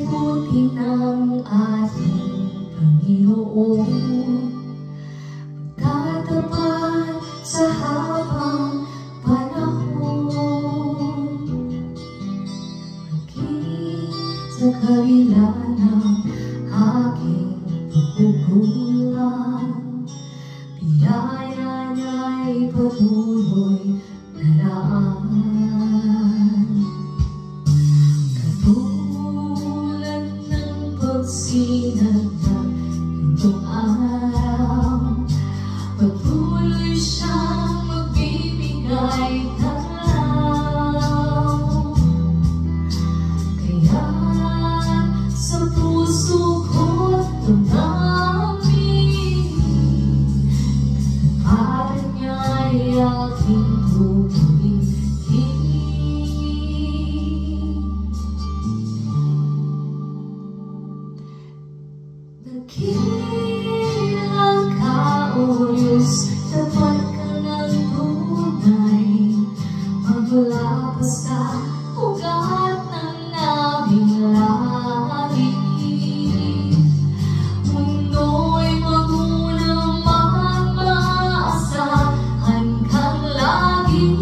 buti ng ating Panginoon, magtatapat sa habang panahon, maging sa kabila ng aking pagkukulang, biyaya niya'y patuloy na laan. Katulad ng pagsinag ng itong araw, patuloy siyang magbibigay tanaw. Kaya sa puso ko't damdamin, para niya'y aking tutuligin. Dakilang ka, O Diyos, tapat ka ng tunay, magmula pa sa ugat ng aming lahi. Mundo'y magunang maasahan kang lagi,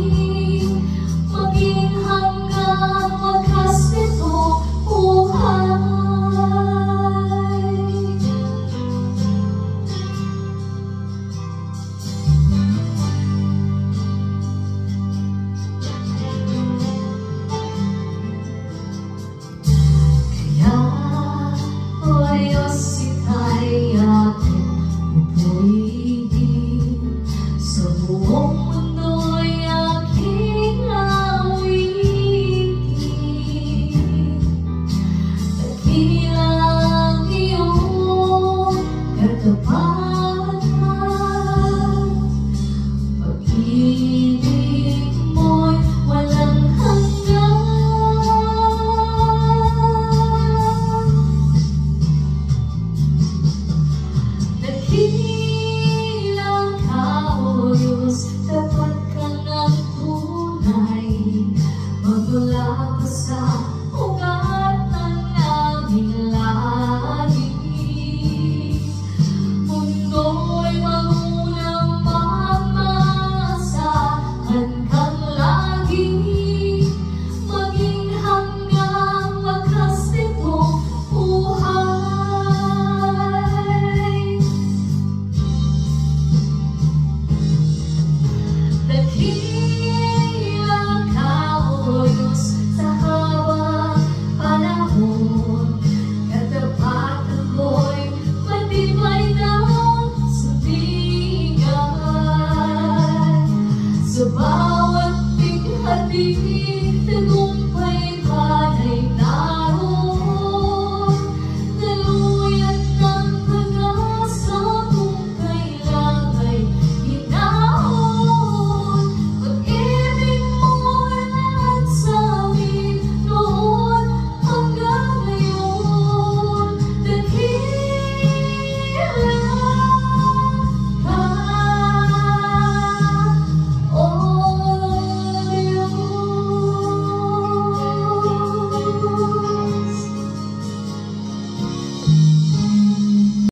maging hanggang wakas nitong buhay. Diyos, ika'y aking pupurihin, sa buong mundo'y aking awitin. Dakilang iyong katapat.